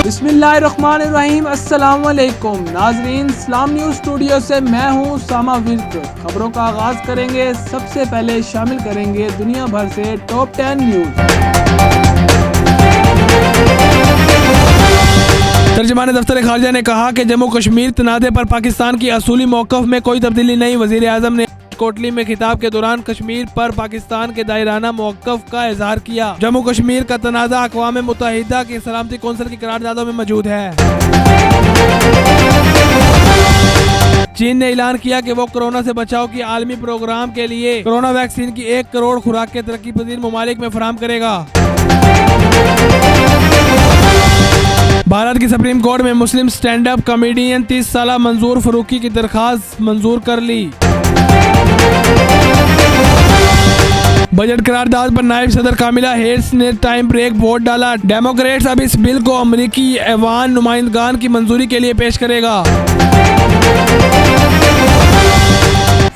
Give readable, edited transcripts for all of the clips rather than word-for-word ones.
बिस्मिल्लाहिर्रहमानिर्रहीम। अस्सलाम वालेकुम नाजरीन, इस्लाम न्यूज़ स्टूडियो से मैं हूँ सामा विर्क। खबरों का आगाज करेंगे। सबसे पहले शामिल करेंगे दुनिया भर से टॉप 10 न्यूज़। तर्जुमान दफ्तर खारजा ने कहा कि जम्मू कश्मीर तनाज़े पर पाकिस्तान की असूली मौक़िफ़ में कोई तब्दीली नहीं। वज़ीर आज़म ने कोटली में खिताब के दौरान कश्मीर पर पाकिस्तान के दायराना मौक़िफ़ का इज़हार किया। जम्मू कश्मीर का तनाज़ा अक़वाम मुत्तहिदा की सलामती कौंसिल की करारदादों में मौजूद है। चीन ने ऐलान किया कि वो कोरोना से बचाव की आलमी प्रोग्राम के लिए कोरोना वैक्सीन की 1 करोड़ खुराक के तरक्की पजीर ममालिक में फराहम करेगा। भारत की सुप्रीम कोर्ट में मुस्लिम स्टैंड अप कॉमेडियन 30 साला मंजूर फरूकी की दरखास्त मंजूर कर ली। बजट करारदाद पर नायब सदर कामिला हैरिस ने टाइम ब्रेक वोट डाला। डेमोक्रेट्स अब इस बिल को अमेरिकी ऐवान नुमाइंदगान की मंजूरी के लिए पेश करेगा।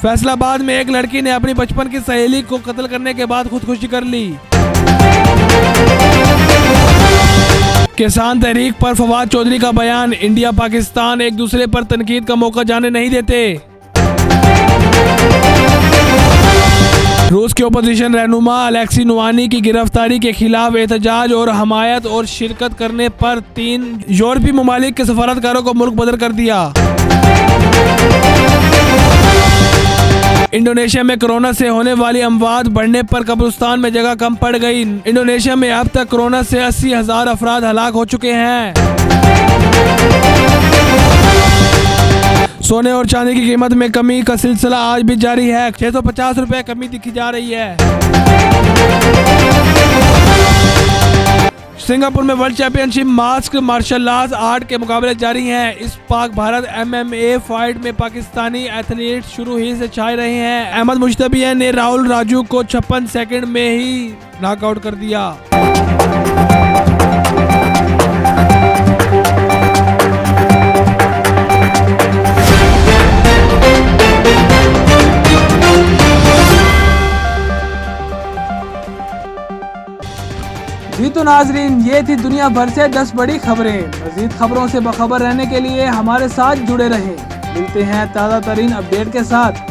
फैसलाबाद में एक लड़की ने अपनी बचपन की सहेली को कत्ल करने के बाद खुदकुशी कर ली। किसान तहरीक पर फवाद चौधरी का बयान, इंडिया पाकिस्तान एक दूसरे पर तनकीद का मौका जाने नहीं देते। रूस के ओपोजिशन रहनुमा अलेक्सी नवाल्नी की गिरफ्तारी के खिलाफ एहतजाज और हमायत और शिरकत करने पर 3 यूरोपीय ममालिक के सफारतकारों को मुल्क बदर कर दिया। इंडोनेशिया में कोरोना से होने वाली अमवात बढ़ने पर कब्रिस्तान में जगह कम पड़ गई। इंडोनेशिया में अब तक कोरोना से 80,000 अफराद हलाक हो चुके हैं। सोने और चांदी की कीमत में कमी का सिलसिला आज भी जारी है। 650 रुपए कमी दिखी जा रही है। सिंगापुर में world championship mask martial art के मुकाबले जारी हैं। इस पाक भारत MMA फाइट में पाकिस्तानी एथलीट शुरू ही से छाए रहे हैं। अहमद मुश्तबी ने राहुल राजू को 56 सेकंड में ही नॉकआउट कर दिया। जी तो नाजरीन, ये थी दुनिया भर से 10 बड़ी खबरें। मजीद खबरों से बखबर रहने के लिए हमारे साथ जुड़े रहें। मिलते हैं ताज़ा तरीन अपडेट के साथ।